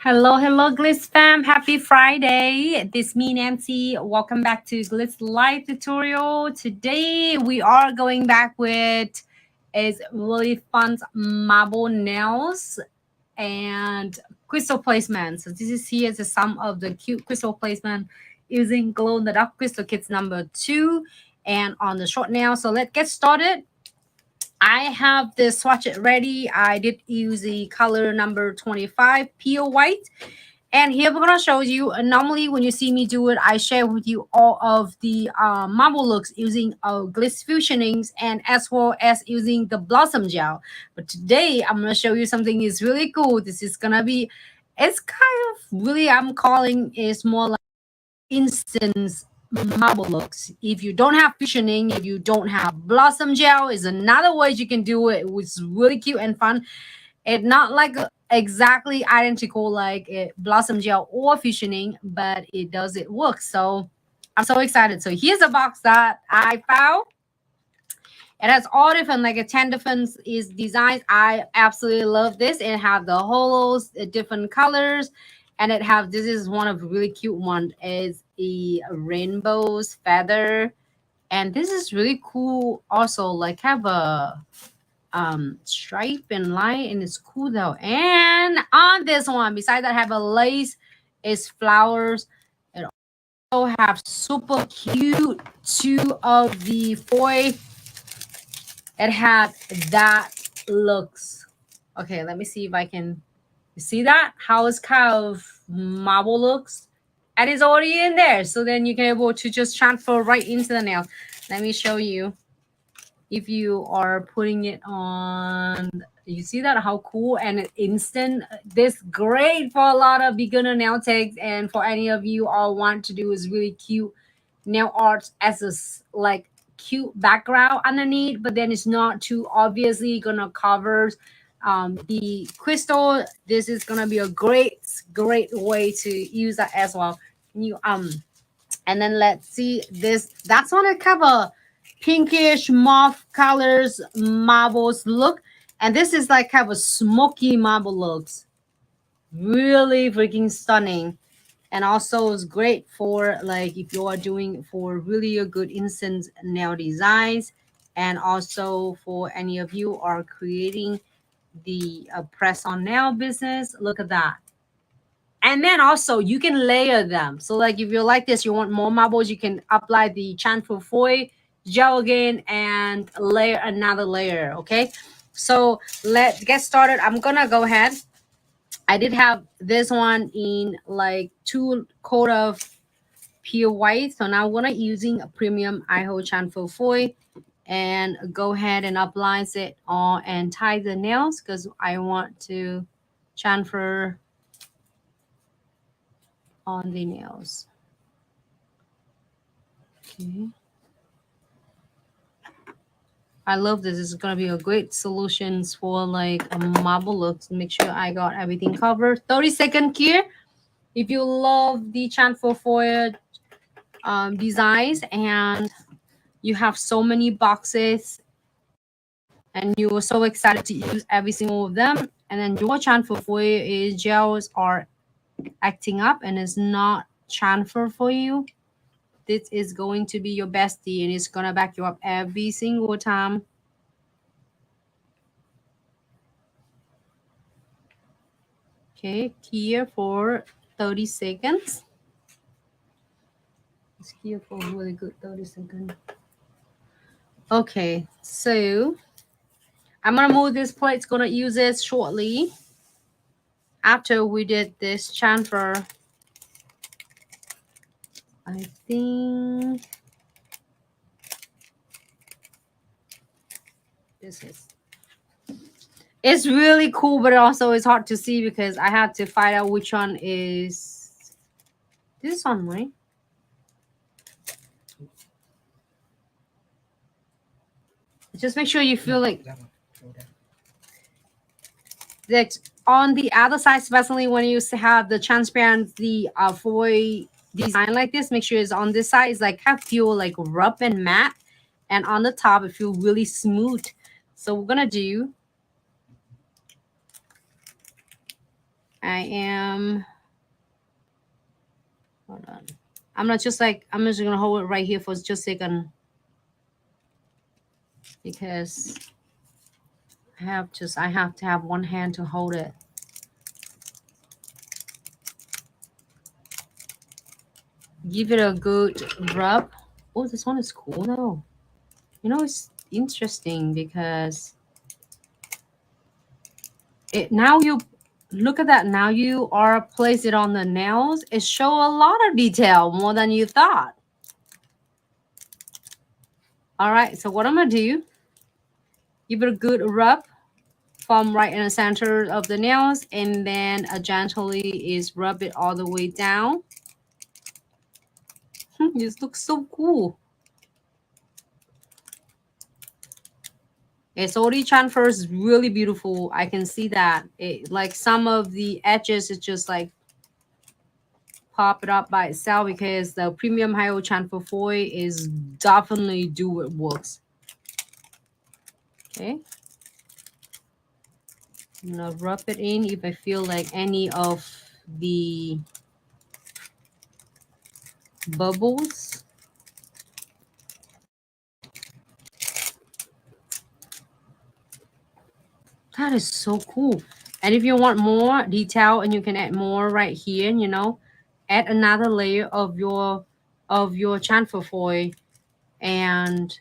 Hello, hello, Glitz fam. Happy Friday. This me, Nancy. Welcome back to Glitz Live tutorial. Today we are going back with is really fun marble nails and crystal placement. So this is here is some of the cute crystal placement using glow in the dark crystal kits number 2 and on the short nail. So let's get started. I have the swatch it ready. I did use the color number 25 peel white. And here we're gonna show you. Normally, when you see me do it, I share with you all of the marble looks using Glitz fusionings and as well as using the blossom gel. But today, I'm gonna show you something is really cool. This is gonna be, it's kind of really I'm calling is more like instance marble looks. If you don't have fusioning, if you don't have blossom gel, is another way you can do it. It was really cute and fun. It's not like exactly identical like blossom gel or fusioning, but it does it work. So I'm so excited. So here's a box that I found. It has all different like 10 different is designs. I absolutely love this. It have the holos, different colors, and it have this is one of really cute one is a rainbows feather, and this is really cool. Also like have a stripe and light, and it's cool though. And on this one, besides that, have a lace is flowers. It also have super cute two of the foil. It had that looks. Okay, let me see if I can see that how it's kind of marble looks, and it's already in there. So then you can able to just transfer right into the nail. Let me show you. If you are putting it on, you see that how cool and instant. This great for a lot of beginner nail techs, and for any of you all want to do is really cute nail art as a like cute background underneath, but then it's not too obviously gonna cover the crystal. This is gonna be a great way to use that as well. You and then let's see this. That's on a cover pinkish mauve colors marbles look, and this is like have a smoky marble looks, really freaking stunning. And also it's great for like if you are doing for really a good instant nail designs, and also for any of you are creating the press on nail business. Look at that. And then also you can layer them. So like if you like this, you want more marbles, you can apply the chamfer foil gel again and layer another layer. Okay, so let's get started. I'm gonna go ahead. I did have this one in like 2 coat of pure white, so now I'm gonna using a premium iho chamfer foil and go ahead and apply it on and tie the nails because I want to chamfer on the nails. Okay. I love this. This is gonna be a great solutions for like a marble looks. Make sure I got everything covered. 30-second here. If you love the chamfer foil designs and you have so many boxes and you were so excited to use every single of them, and then your chamfer foil is gels are acting up and it's not chamfer for you, this is going to be your bestie and it's gonna back you up every single time. Okay, here for 30 seconds. It's here for a really good 30 seconds. Okay, so I'm gonna move this plate. It's gonna use it shortly after we did this chamfer. I think this is. It's really cool, but also it's hard to see because I had to find out which one is this one, right? Just make sure you feel like that on the other side, especially when you have the transparent, the foil design like this, make sure it's on this side. It's like have feel like rough and matte, and on the top it feel really smooth. So we're gonna do I am, hold on. I'm just gonna hold it right here for just a second because I have to have one hand to hold it. Give it a good rub. Oh, this one is cool though. You know, it's interesting because it now you look at that. Now you are place it on the nails. It show a lot of detail, more than you thought. All right, so what I'm gonna do, give it a good rub from right in the center of the nails, and then gently is rub it all the way down. This looks so cool. It's already transfers really beautiful. I can see that. It like some of the edges, it's just like pop it up by itself because the premium high transfer foil is definitely do it works. Okay. I'm gonna rub it in if I feel like any of the bubbles. That is so cool. And if you want more detail, and you can add more right here, you know, add another layer of your transfer foil and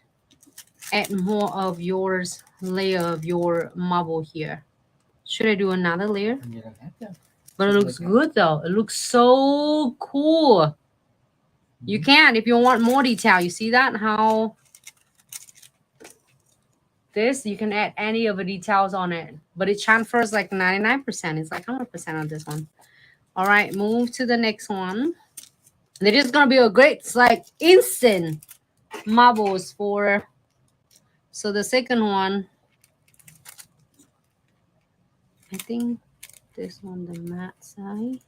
add more of yours layer of your marble here. Should I do another layer? You don't have to. But it looks good though. It looks so cool. You can if you want more detail. You see that? How this, you can add any of the details on it. But it transfers like 99%. It's like 100% on this one. All right, move to the next one. It is going to be a great, it's like instant marbles for. So the second one, I think this one, the matte side.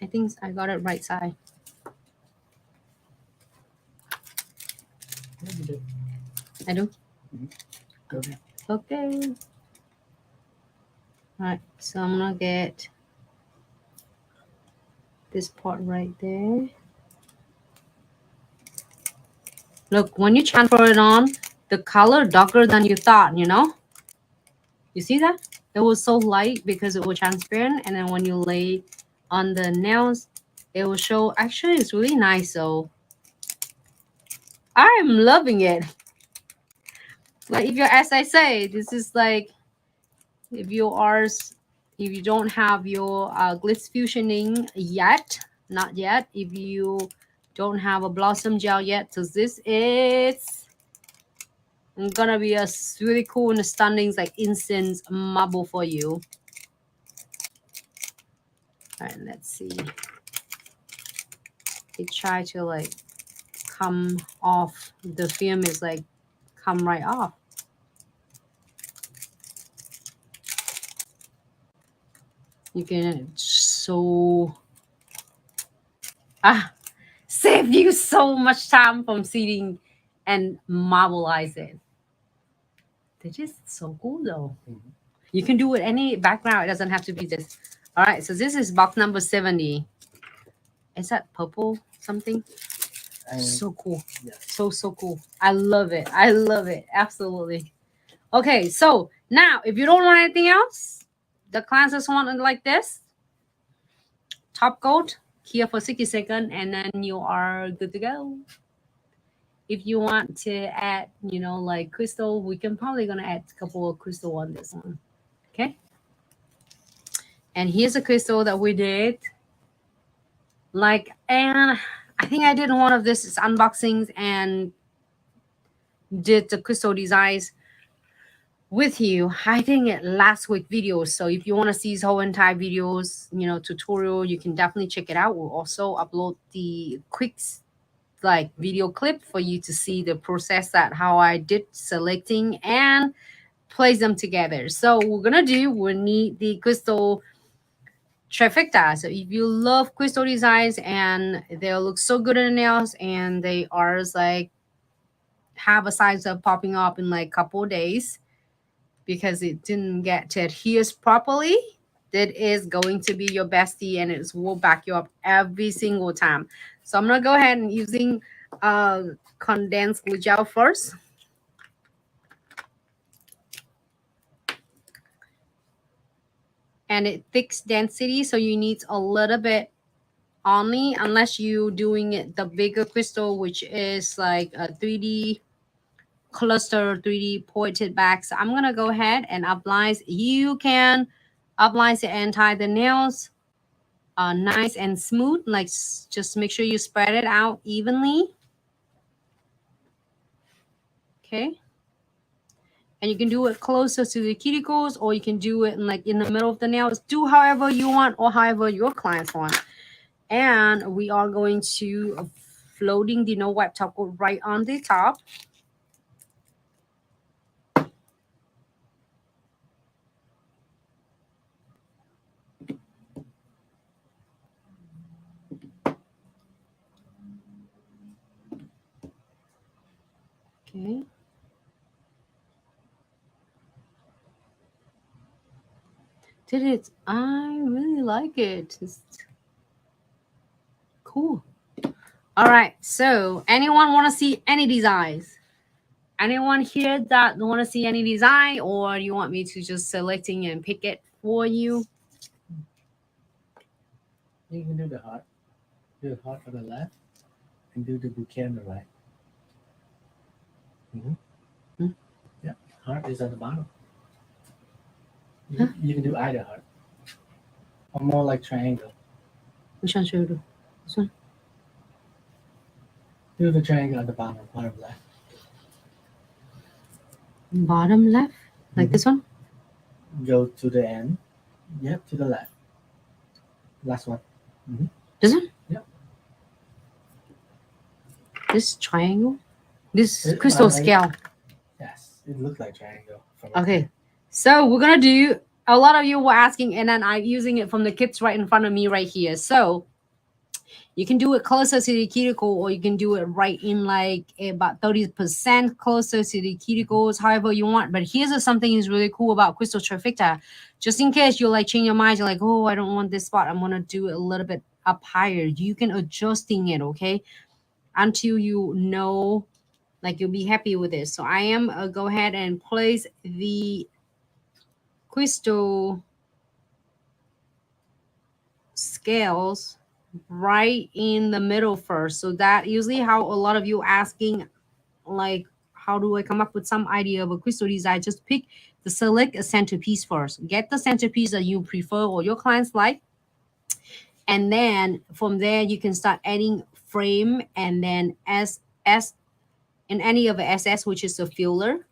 I think I got it right side. I do? Okay. Okay. All right, so I'm going to get this part right there. Look, when you transfer it on, the color darker than you thought, you know? You see that? It was so light because it was transparent. And then when you lay on the nails, it will show. Actually, it's really nice. So I'm loving it. Like if you're, as I say, this is like, if you don't have your Glitz fusioning yet, not yet. If you don't have a blossom gel yet, so this is gonna be a really cool and stunning like instant marble for you. All right, let's see. It try to like come off. The film is like come right off. You can save you so much time from sitting and marbleize it. They're just so cool though. Mm-hmm. You can do with any background. It doesn't have to be this. All right, so this is box number 70. Is that purple something? So cool. Yeah. So cool. I love it. I love it. Absolutely. Okay, so now if you don't want anything else, the clients just want it like this. Top coat here for 60 seconds, and then you are good to go. If you want to add, you know, like crystal, we can probably gonna add a couple of crystal on this one. Okay. And here's a crystal that we did. Like, and I think I did one of this unboxings and did the crystal designs with you. I think it last week videos. So if you want to see these whole entire videos, you know, tutorial, you can definitely check it out. We'll also upload the quick like video clip for you to see the process that how I did selecting and place them together. So we're gonna do, we need the crystal Trifecta. So if you love crystal designs and they look so good in the nails and they are like have a size of popping up in like couple days, because it didn't get to adhere properly, that is going to be your bestie and it will back you up every single time. So I'm gonna go ahead and using condensed glue gel first. And it thick density, so you need a little bit only, unless you doing it the bigger crystal, which is like a 3D cluster, 3D pointed back. So I'm gonna go ahead and apply. You can apply it and tie the nails nice and smooth, like just make sure you spread it out evenly. Okay, and you can do it closer to the cuticles, or you can do it like in the middle of the nails. Do however you want or however your clients want. And we are going to floating the no wipe top coat right on the top. Okay. Did it? I really like it. It's cool. All right. So anyone want to see any designs? Anyone here that want to see any design, or you want me to just selecting and pick it for you? You can do the heart. Do the heart on the left and do the bouquet on the right. Yeah, heart is at the bottom. You can do either heart. Or more like triangle. Which one should I do? This one? Do the triangle at the bottom left. Bottom left? Like this one? Go to the end. Yep, to the left. Last one. This one? Yep. This triangle? This crystal scale. Yes, it looks like triangle. Okay. So we're going to do, a lot of you were asking, and then I'm using it from the kits right in front of me right here. So you can do it closer to the cuticle, or you can do it right in like about 30% closer to the cuticles, however you want. But here's something is really cool about Crystal Trifecta. Just in case you like change your mind, you're like, oh, I don't want this spot, I'm going to do it a little bit up higher. You can adjusting it, okay, until you know, like you'll be happy with this. So I am go ahead and place the crystal scales right in the middle first. So that usually how a lot of you asking, like, how do I come up with some idea of a crystal design? Just pick the select a centerpiece first. Get the centerpiece that you prefer or your clients like. And then from there, you can start adding frame and then SS in any of the SS, which is a filler.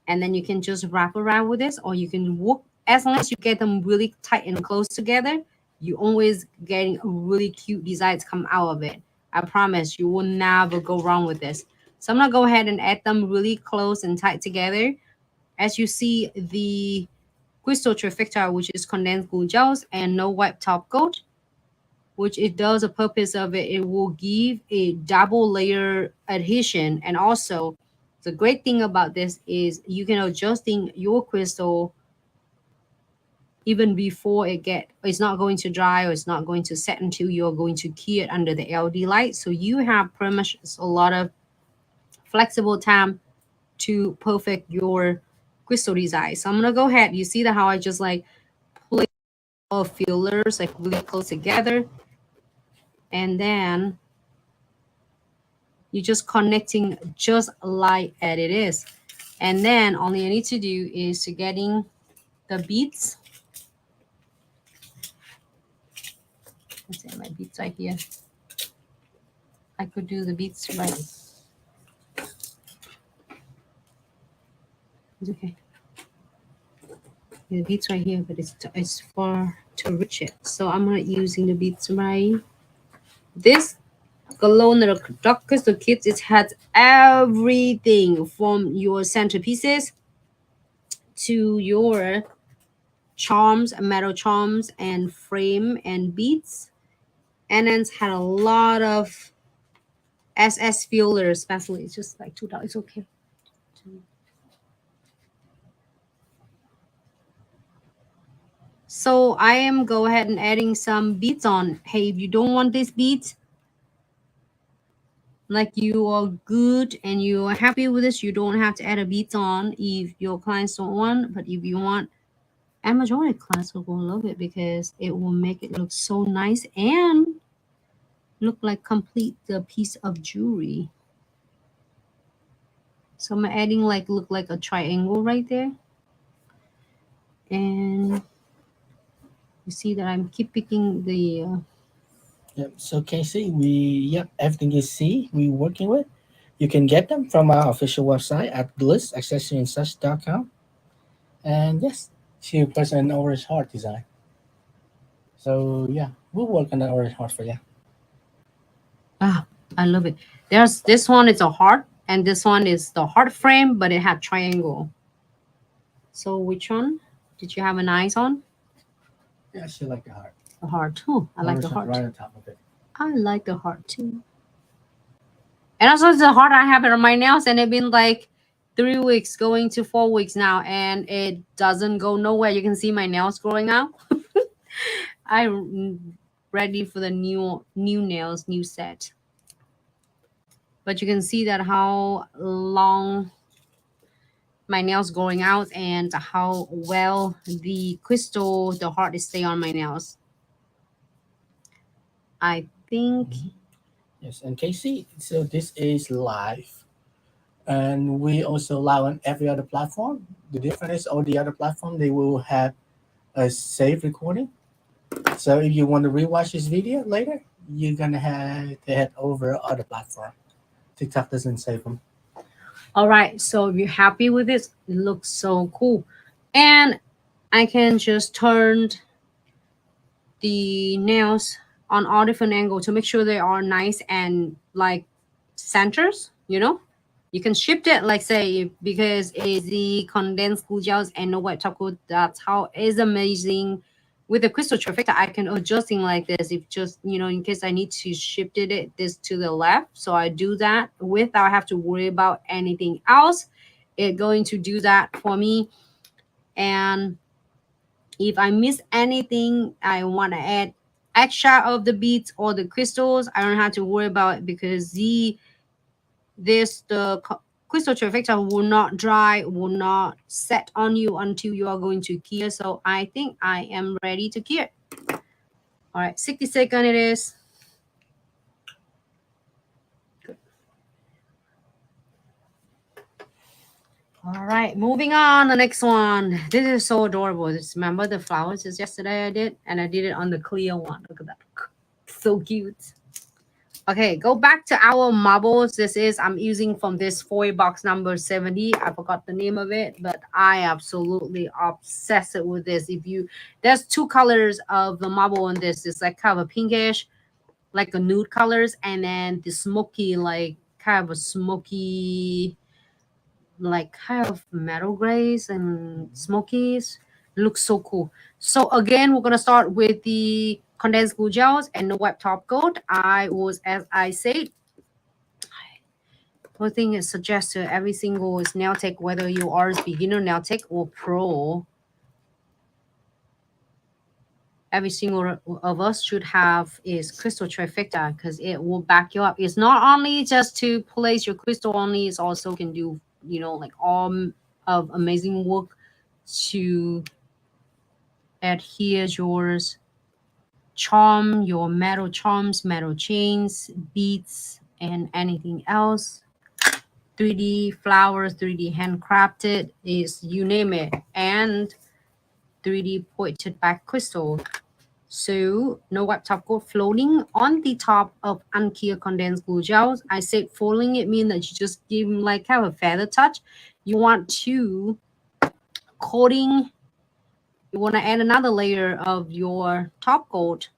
And then you can just wrap around with this, or you can work as long as you get them really tight and close together. You always getting really cute designs come out of it. I promise you will never go wrong with this. So I'm gonna go ahead and add them really close and tight together. As you see, the Crystal Trifecta, which is condensed glue gels and no wipe top coat, which it does a purpose of it, it will give a double layer adhesion. And also the great thing about this is you can adjusting your crystal even before it's not going to dry or it's not going to set until you're going to key it under the LED light. So you have pretty much a lot of flexible time to perfect your crystal design. So I'm gonna go ahead. You see that how I just like place all fillers like really close together, and then you're just connecting just like as it is. And then all you need to do is to getting the beads. Let's say my beads right here. I could do the beads right. It's okay. The beads right here, but it's far too rich it. So I'm not using the beads right. This Galone Dark Crystal Kits, it has everything from your centerpieces to your charms, metal charms, and frame and beads. And then it's had a lot of SS fillers, especially. It's just like $2. It's okay. So I am go ahead and adding some beads on. Hey, if you don't want these beads, like you are good and you are happy with this, you don't have to add a beads on if your clients don't want. But if you want, and majority of clients are going to love it because it will make it look so nice and look like complete the piece of jewelry. So I'm adding like look like a triangle right there. And you see that I'm keep picking the Yep. So Casey, everything you see we working with, you can get them from our official website at glitzaccessoryandsuch.com. And yes, she present an orange heart design. So yeah, we'll work on the orange heart for you. I love it. There's this one is a heart and this one is the heart frame, but it had triangle. So which one did you have an eyes on? Yeah, she like the heart. The heart too. I like the heart. Right on top of it. I like the heart too. And also the heart I have it on my nails and it's been like 3 weeks going to 4 weeks now and it doesn't go nowhere. You can see my nails growing out. I'm ready for the new nails, new set. But you can see that how long my nails growing out and how well the crystal, the heart is stay on my nails. I think. Yes, and Casey, so this is live. And we also live on every other platform. The difference is all the other platform they will have a save recording. So if you want to rewatch this video later, you're gonna have to head over other platform. TikTok doesn't save them. All right, so if you're happy with this, it looks so cool. And I can just turn the nails on all different angles to make sure they are nice and like centers, you know. You can shift it like say because it's the condensed glue gels and no white top coat. That's how it's amazing. With the crystal trifecta, I can adjusting like this if just in case I need to shift it this to the left. So I do that without have to worry about anything else. It going to do that for me. And if I miss anything, I want to add extra of the beads or the crystals. I don't have to worry about it because the crystal trifecta will not dry, will not set on you until you are going to cure. So I think I am ready to cure. All right, 60 seconds it is. Good. All right, moving on. The next one. This is so adorable. Just remember the flowers is yesterday I did, and I did it on the clear one. Look at that. So cute. Okay, go back to our marbles. This is I'm using from this foil box number 70. I forgot the name of it, but I absolutely obsessed with this. There's two colors of the marble in this. It's like kind of a pinkish, like a nude colors, and then the smoky, like kind of a smoky, like kind of metal grays and smokies. Looks so cool. So again, we're gonna start with the condensed glue gels and the wet top coat. As I said, one thing is suggest to every single is nail tech, whether you are a beginner nail tech or pro. Every single of us should have is crystal trifecta because it will back you up. It's not only just to place your crystal only, it's also can do like all of amazing work to adhere yours charm, your metal charms, metal chains, beads, and anything else. 3D flowers, 3D handcrafted is you name it, and 3D pointed back crystal. So no white top coat floating on the top of unclear condensed glue gels. I said folding it means that you just give them like kind of a feather touch. You want to coating. You want to add another layer of your top coat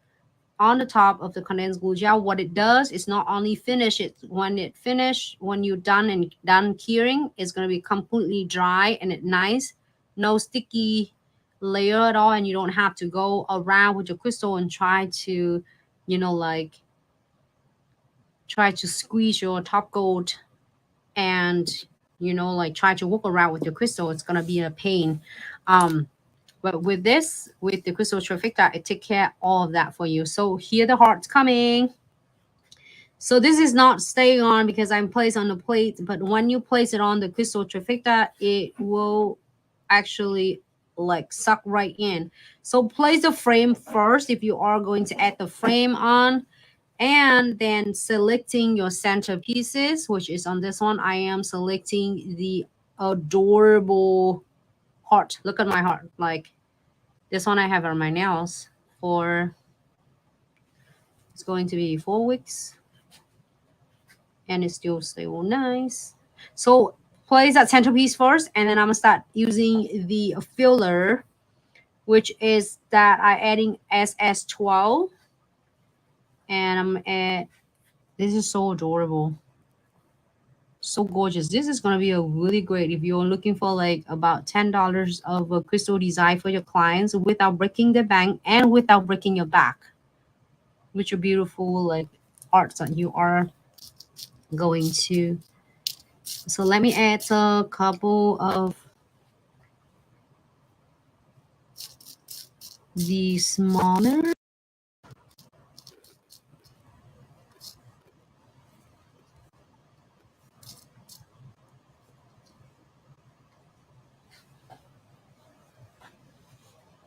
on the top of the condensed glue gel. What it does is not only finish it when you're done curing, it's going to be completely dry and it nice, no sticky layer at all, and you don't have to go around with your crystal and try to try to squeeze your top coat and try to walk around with your crystal. It's going to be a pain. But with this, with the crystal trifecta, it take care of all of that for you. So here the heart's coming. So this is not staying on because I'm placed on the plate, but when you place it on the crystal trifecta, it will actually like suck right in. So place the frame first if you are going to add the frame on, and then selecting your center pieces, which is on this one. I am selecting the adorable heart. Look at my heart. Like this one I have on my nails for, it's going to be 4 weeks. And it's still nice. So place that centerpiece first, and then I'm gonna start using the filler, which is that I adding SS12, and I'm at, this is so adorable, so gorgeous. This is gonna be a really great if you're looking for like about $10 of a crystal design for your clients without breaking the bank and without breaking your back, which are beautiful like arts that you are going to. So let me add a couple of the smaller.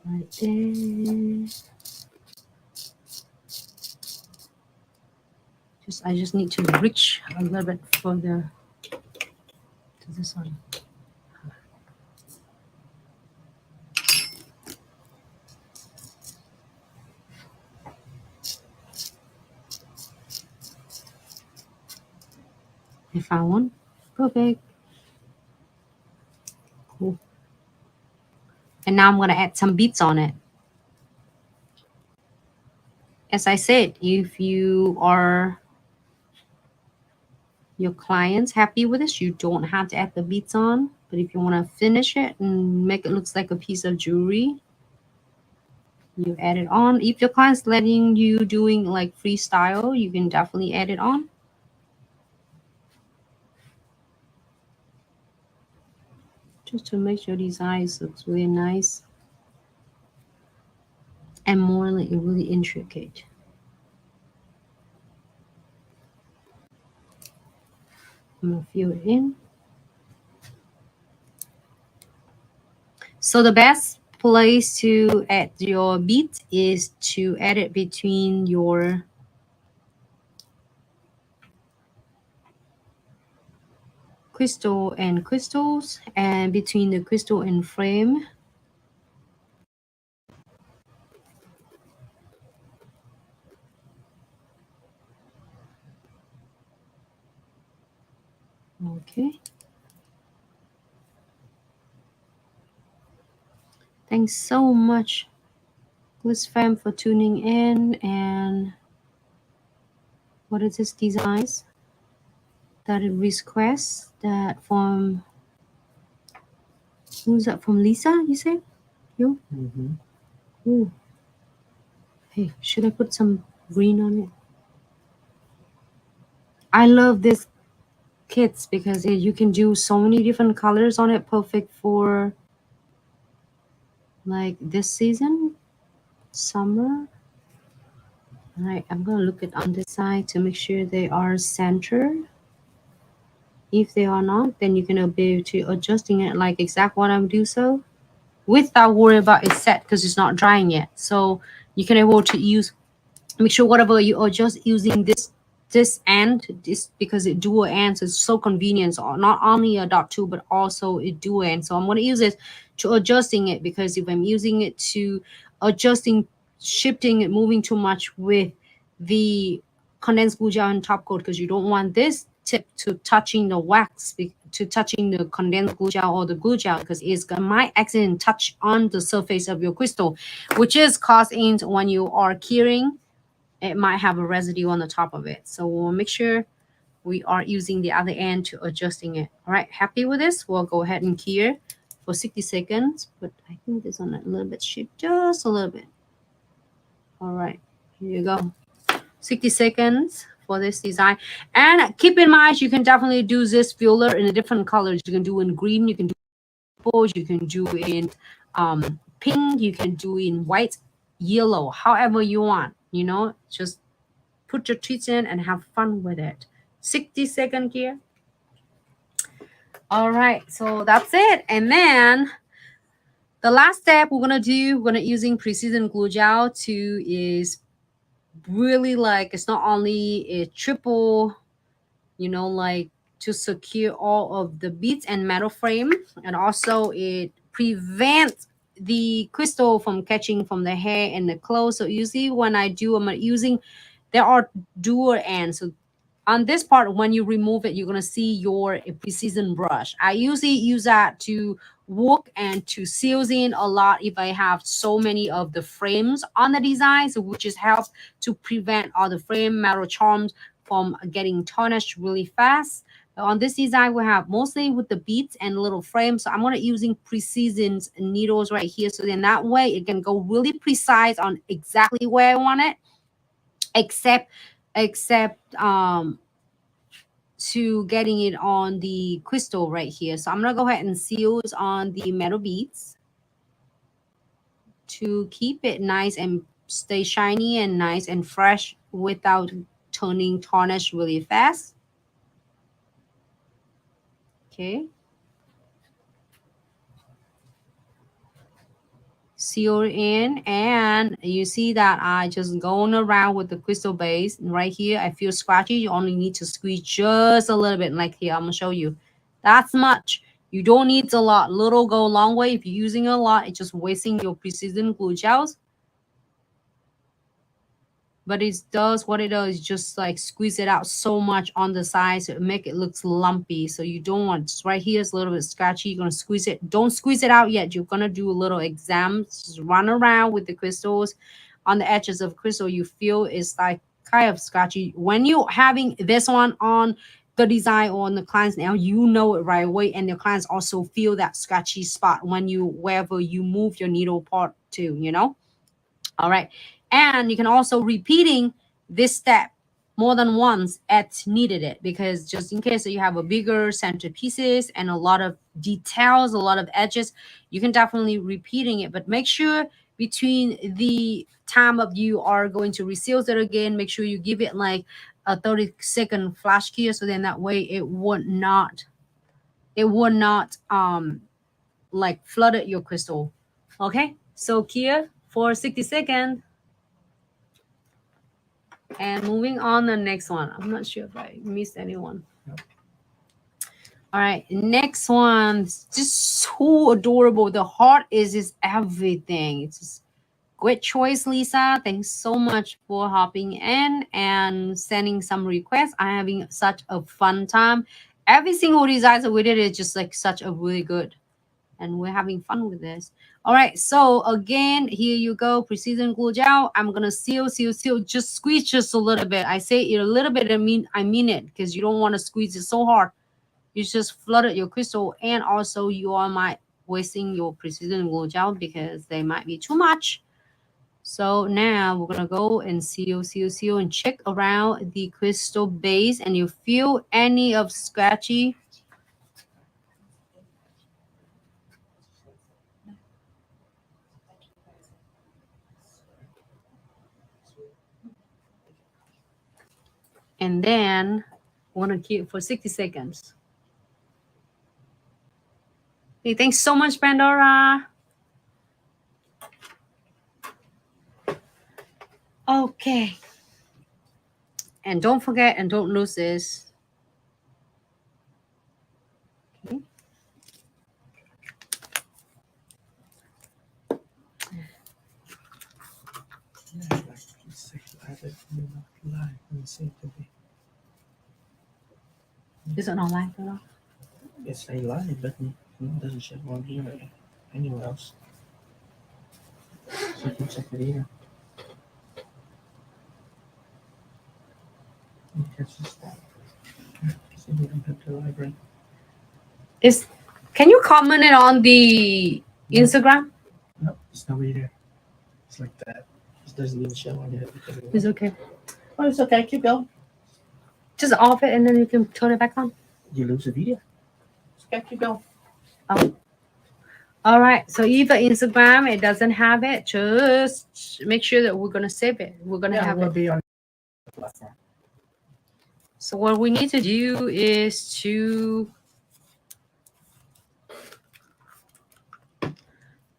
Right there. I just need to reach a little bit further to this one. I found one. Perfect. Cool. And now I'm going to add some beads on it. As I said, if you are your clients happy with this, you don't have to add the beads on. But if you want to finish it and make it look like a piece of jewelry, you add it on. If your client's letting you doing like freestyle, you can definitely add it on. Just to make your designs looks really nice and more like really intricate. I'm gonna fill it in. So the best place to add your bead is to add it between your crystal and crystals, and between the crystal and frame. Okay. Thanks so much, Glitz fam, for tuning in. And what is this designs that it requests that from, who's that from? Lisa, you say? You? Mm-hmm. Ooh. Hey, should I put some green on it? I love this kits because you can do so many different colors on it, perfect for like this season, summer. All right, I'm gonna look at on this side to make sure they are centered. If they are not, then you can be able to adjusting it like exact what I'm do so without worry about it set because it's not drying yet. So you can able to use, make sure whatever you are just using this end, this because it dual ends is so convenient. So not only a dot two but also a dual end. So I'm going to use it to adjusting it, because if I'm using it to adjusting, shifting it, moving too much with the condensed glue gel and top coat, because you don't want this tip to touching the wax, to touching the condensed glue gel or the glue gel, because it's might accidentally touch on the surface of your crystal, which is causing when you are curing, it might have a residue on the top of it. So we'll make sure we are using the other end to adjusting it. All right, happy with this? We'll go ahead and cure for 60 seconds, but I think this one a little bit shift, just a little bit. All right, here you go. 60 seconds for this design. And keep in mind, you can definitely do this filler in a different colors. You can do in green, you can do purple, you can do in pink, you can do in white, yellow, however you want, you know, just put your treats in and have fun with it. 60-second here. All right, so that's it. And then the last step we're gonna do, we're gonna using Precision Glue Gel to is really like, it's not only a triple, you know, like to secure all of the beads and metal frame, and also it prevents the crystal from catching from the hair and the clothes. So usually when I do, I'm using, there are dual ends. So on this part, when you remove it, you're going to see your precision brush. I usually use that to work and to seal in a lot if I have so many of the frames on the design, so which is helps to prevent all the frame metal charms from getting tarnished really fast. On this design, we have mostly with the beads and little frames. So I'm going to using precision needles right here. So then that way it can go really precise on exactly where I want it, except to getting it on the crystal right here. So I'm gonna go ahead and seal on the metal beads to keep it nice and stay shiny and nice and fresh without turning tarnish really fast. Okay, seal in, and you see that I just going around with the crystal base right here. I feel scratchy. You only need to squeeze just a little bit, like here I'm gonna show you. That's much. You don't need a lot. Little go a long way. If you're using a lot, it's just wasting your Precision Glue Gels. But it does what it does, just like squeeze it out so much on the sides, so make it looks lumpy. So you don't want, just right here is a little bit scratchy. You're gonna squeeze it. Don't squeeze it out yet. You're gonna do a little exam. Just run around with the crystals on the edges of crystal. You feel it's like kind of scratchy. When you're having this one on the design or on the clients now, you know it right away, and the clients also feel that scratchy spot when you, wherever you move your needle part to, you know. All right. And you can also repeating this step more than once at needed it, because just in case you have a bigger center pieces and a lot of details, a lot of edges, you can definitely repeating it. But make sure between the time of you are going to reseal it again, make sure you give it like a 30-second flash cure, so then that way it would not like flooded your crystal. Okay, so cure for 60 seconds. And moving on the next one. I'm not sure if I missed anyone. Nope. All right, next one. It's just so adorable. The heart is just everything. It's just great choice, Lisa. Thanks so much for hopping in and sending some requests. I'm having such a fun time. Every single design that we did is just like such a really good, and we're having fun with this. All right, so again, here you go, Precision Glue Gel. I'm gonna seal. Just squeeze just a little bit. I say it a little bit. I mean it, because you don't want to squeeze it so hard. You just flooded your crystal, and also you are might wasting your Precision Glue Gel because they might be too much. So now we're gonna go and seal, and check around the crystal base, and you feel any of scratchy. And then I want to keep for 60 seconds. Hey, thanks so much, Pandora. Okay. And don't forget and don't lose this. Okay. Is it not live at all? It's a live, but it doesn't show on here or anywhere else. So you can check it here. You can just see we don't have the library. Can you comment it on the Instagram? No, it's not really there. It's like that. It doesn't even show on here. It's okay. Oh, it's okay. Keep going. Just off it and then you can turn it back on. You lose the video. It's okay. Keep going. Oh. All right. So if the Instagram it doesn't have it, just make sure that we're gonna save it. We're gonna Yeah, have will it. be on the platform. So what we need to do is to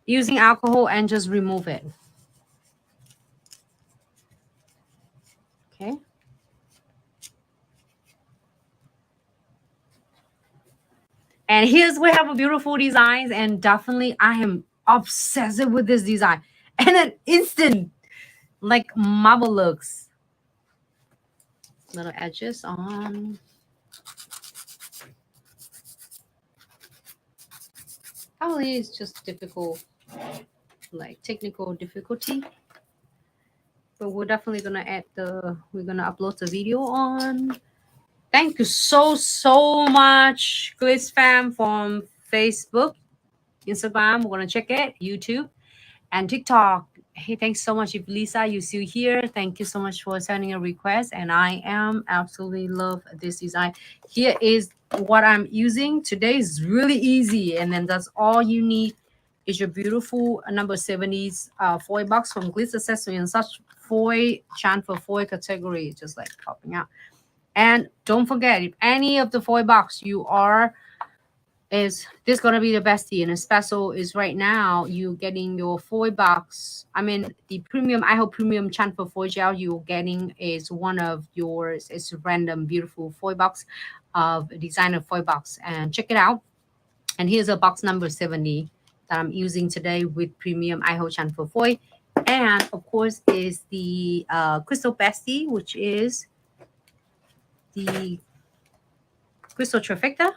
using alcohol and just remove it. Okay. And here's we have a beautiful designs, and definitely I am obsessed with this design. And an instant like marble looks. Little edges on. Probably it's just difficult, like technical difficulty. But we're definitely gonna we're gonna upload the video on. Thank you so much, Glitz fam from Facebook, Instagram. We're gonna check it, YouTube, and TikTok. Hey, thanks so much. If Lisa, you still here, thank you so much for sending a request. And I am absolutely love this design. Here is what I'm using. Today is really easy. And then that's all you need is your beautiful number 70s foil box from Glitz Accessory and such foil, chamfer foil category, just like popping out. And don't forget, if any of the foil box you are is this gonna be the bestie, and a special is right now you getting your foil box. I mean the premium, I hope premium chamfer foil gel you're getting is one of yours. It's a random beautiful foil box of designer foil box, and check it out. And here's a box number 70 that I'm using today with premium iho chamfer foil. And of course is the crystal bestie, which is the crystal trifecta.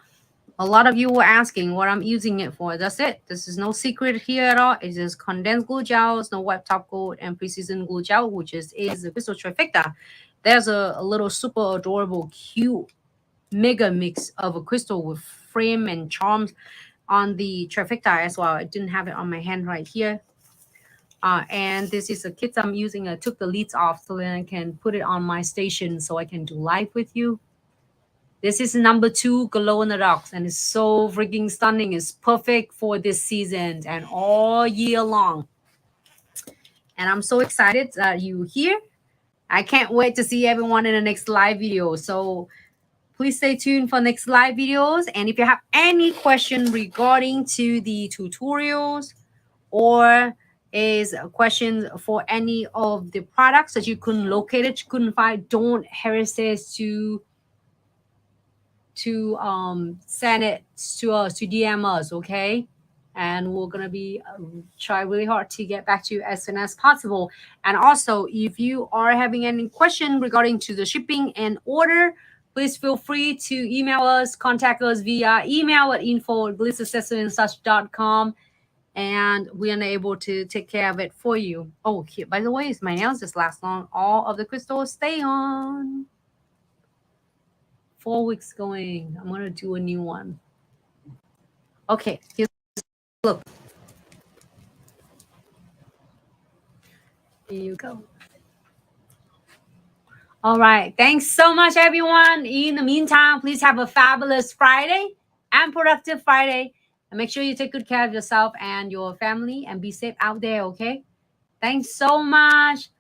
A lot of you were asking what I'm using it for. That's it. This is no secret here at all. It is condensed glue gels, no wet top coat, and precision glue gel, which is the crystal trifecta. There's a little super adorable, cute mega mix of a crystal with frame and charms on the trifecta as well. I didn't have it on my hand right here. And this is a kit I'm using. I took the leads off so then I can put it on my station so I can do live with you. This is number 2 glow in the dark, and it's so freaking stunning. It's perfect for this season and all year long. And I'm so excited that you're here. I can't wait to see everyone in the next live video. So please stay tuned for next live videos. And if you have any question regarding to the tutorials or is a question for any of the products that you couldn't locate it, you couldn't find, don't hesitate to send it to us, to DM us, okay? And we're gonna be try really hard to get back to you as soon as possible. And also, if you are having any question regarding to the shipping and order, please feel free to email us, contact us via email at info@glitzaccessoryandsuch.com, and we are able to take care of it for you. Oh, here, by the way, my nails just last long. All of the crystals stay on. 4 weeks going. I'm gonna do a new one. Okay, here's look. Here you go. All right. Thanks so much, everyone. In the meantime, please have a fabulous Friday and productive Friday. And make sure you take good care of yourself and your family and be safe out there, okay? Thanks so much.